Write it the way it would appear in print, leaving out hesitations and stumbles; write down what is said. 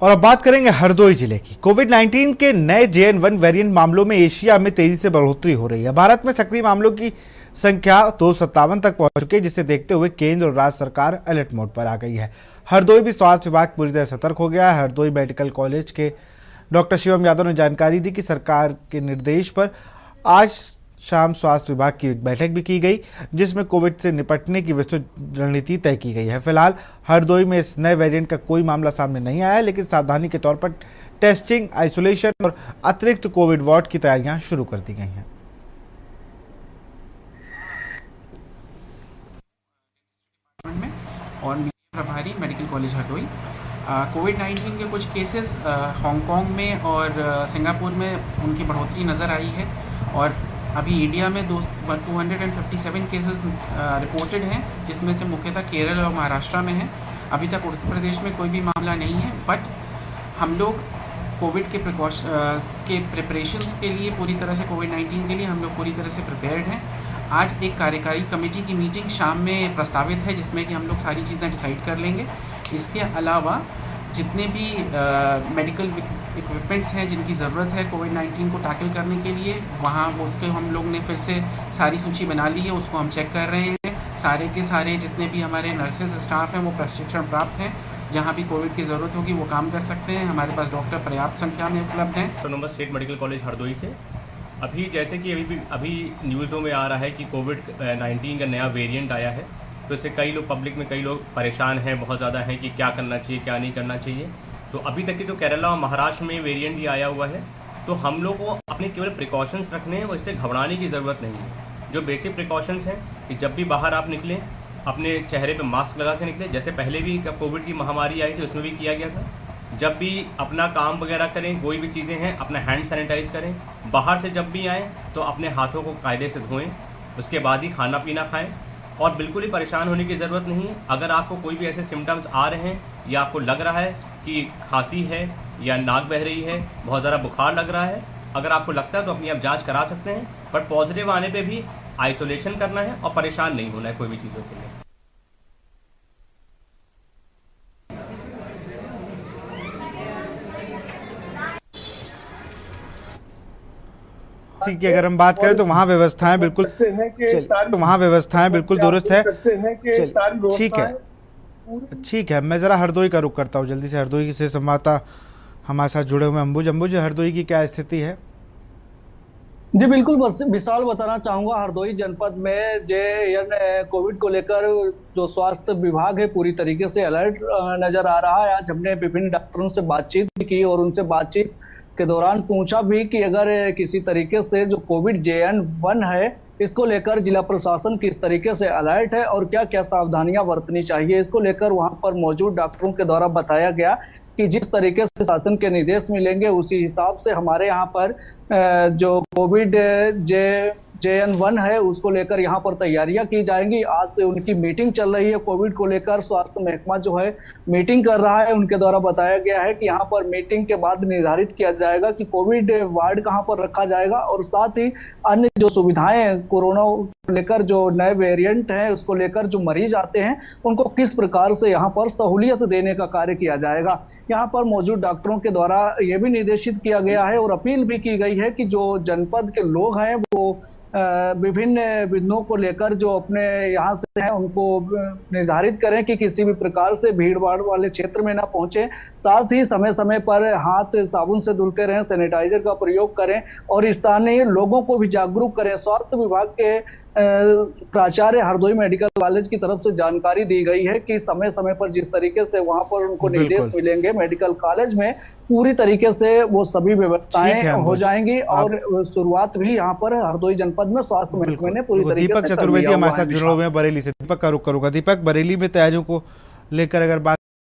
और अब बात करेंगे हरदोई जिले की। कोविड-19 के नए JN1 वेरिएंट मामलों में एशिया में तेजी से बढ़ोतरी हो रही है। भारत में सक्रिय मामलों की संख्या 257 तक पहुंच चुकी है, जिसे देखते हुए केंद्र और राज्य सरकार अलर्ट मोड पर आ गई है। हरदोई भी स्वास्थ्य विभाग पूरी तरह सतर्क हो गया है। हरदोई मेडिकल कॉलेज के डॉक्टर शिवम यादव ने जानकारी दी कि सरकार के निर्देश पर आज शाम स्वास्थ्य विभाग की एक बैठक भी की गई, जिसमें कोविड से निपटने की विस्तृत रणनीति तय की गई है। फिलहाल हरदोई में इस नए वेरिएंट का कोई मामला सामने नहीं आया है, लेकिन सावधानी के तौर पर टेस्टिंग, आइसोलेशन और अतिरिक्त कोविड वार्ड की तैयारियां शुरू कर दी गई हैं। और प्रभारी मेडिकल कॉलेज हरदोई कोविड-19 के कुछ केसेस हांगकांग में और सिंगापुर में उनकी बढ़ोतरी नज़र आई है और अभी इंडिया में 257 केसेस रिपोर्टेड हैं, जिसमें से मुख्यतः केरल और महाराष्ट्र में हैं। अभी तक उत्तर प्रदेश में कोई भी मामला नहीं है, बट हम लोग कोविड के प्रिपरेशंस के लिए पूरी तरह से कोविड-19 के लिए हम लोग पूरी तरह से प्रिपेयर्ड हैं। आज एक कार्यकारी कमेटी की मीटिंग शाम में प्रस्तावित है, जिसमें कि हम लोग सारी चीज़ें डिसाइड कर लेंगे। इसके अलावा जितने भी मेडिकल इक्विपमेंट्स हैं जिनकी ज़रूरत है कोविड-19 को टैकल करने के लिए, वहाँ उसके हम लोग ने फिर से सारी सूची बना ली है, उसको हम चेक कर रहे हैं। सारे के सारे जितने भी हमारे नर्सेज स्टाफ हैं वो प्रशिक्षण प्राप्त हैं, जहाँ भी कोविड की ज़रूरत होगी वो काम कर सकते हैं। हमारे पास डॉक्टर पर्याप्त संख्या में उपलब्ध हैं। Autonomous state medical college Hardoi से अभी जैसे कि अभी न्यूज़ों में आ रहा है कि कोविड-19 का नया वेरिएंट आया है, तो इससे कई लोग पब्लिक में कई लोग परेशान हैं, बहुत ज़्यादा हैं कि क्या करना चाहिए क्या नहीं करना चाहिए। तो अभी तक की जो केरला और महाराष्ट्र में वेरिएंट ही आया हुआ है, तो हम लोग को अपने केवल प्रिकॉशंस रखने हैं और इससे घबराने की ज़रूरत नहीं है। जो बेसिक प्रिकॉशंस हैं कि जब भी बाहर आप निकलें अपने चेहरे पे मास्क लगा के निकलें, जैसे पहले भी कोविड की महामारी आई थी उसमें भी किया गया था। जब भी अपना काम वगैरह करें, कोई भी चीज़ें हैं अपना हैंड सैनिटाइज करें। बाहर से जब भी आएँ तो अपने हाथों को कायदे से धोएँ, उसके बाद ही खाना पीना खाएँ और बिल्कुल ही परेशान होने की ज़रूरत नहीं है। अगर आपको कोई भी ऐसे सिम्टम्स आ रहे हैं या आपको लग रहा है कि खांसी है या नाक बह रही है, बहुत ज़्यादा बुखार लग रहा है, अगर आपको लगता है तो अपनी आप जांच करा सकते हैं, बट पॉजिटिव आने पे भी आइसोलेशन करना है और परेशान नहीं होना है कोई भी चीज़ों के लिए। की अगर हम बात करें तो वहाँ व्यवस्थाएं बिल्कुल दुरुस्त है। ठीक है, मैं ज़रा हरदोई का रुख करता हूँ जल्दी से। हरदोई से संवाददाता हमारे साथ जुड़े हुए अंबुज, हरदोई की क्या स्थिति है? जी बिल्कुल, विशाल बताना चाहूंगा, हरदोई जनपद में JN कोविड को लेकर जो स्वास्थ्य विभाग है पूरी तरीके से अलर्ट नजर आ रहा है। आज हमने विभिन्न डॉक्टरों से बातचीत भी की और उनसे बातचीत के दौरान पूछा भी कि अगर किसी तरीके से जो कोविड JN1 है इसको लेकर जिला प्रशासन किस तरीके से अलर्ट है और क्या क्या सावधानियां बरतनी चाहिए, इसको लेकर वहां पर मौजूद डॉक्टरों के द्वारा बताया गया कि जिस तरीके से शासन के निर्देश मिलेंगे उसी हिसाब से हमारे यहाँ पर जो कोविड JN1 है उसको लेकर यहाँ पर तैयारियां की जाएंगी। आज से उनकी मीटिंग चल रही है कोविड को लेकर, स्वास्थ्य महकमा जो है मीटिंग कर रहा है। उनके द्वारा बताया गया है कि यहाँ पर मीटिंग के बाद निर्धारित किया जाएगा कि कोविड वार्ड कहाँ पर रखा जाएगा और साथ ही अन्य जो सुविधाएं कोरोना को लेकर जो नए वेरिएंट है उसको लेकर जो मरीज आते हैं उनको किस प्रकार से यहाँ पर सहूलियत देने का कार्य किया जाएगा। यहाँ पर मौजूद डॉक्टरों के द्वारा ये भी निर्देशित किया गया है और अपील भी की गई है कि जो जनपद के लोग हैं वो विभिन्न बिंदुओं को लेकर जो अपने यहाँ से हैं उनको निर्धारित करें कि किसी भी प्रकार से भीड़ भाड़ वाले क्षेत्र में ना पहुंचे। साथ ही समय समय पर हाथ साबुन से धुलते रहें, सैनिटाइजर का प्रयोग करें और स्थानीय लोगों को भी जागरूक करें। स्वास्थ्य विभाग के प्राचार्य हरदोई मेडिकल कॉलेज की तरफ से जानकारी दी गई है कि समय समय पर जिस तरीके से वहां पर उनको निर्देश मिलेंगे मेडिकल कॉलेज में पूरी तरीके से वो सभी व्यवस्थाएं हो जाएंगी और शुरुआत भी यहाँ पर हरदोई जनपद में स्वास्थ्य महकमे ने पूरी तरीके से। दीपक चतुर्वेदी हमारे साथ जुड़े हुए हैं बरेली से। दीपक का रुख करूंगा। दीपक, बरेली में तैयारियों को लेकर अगर बात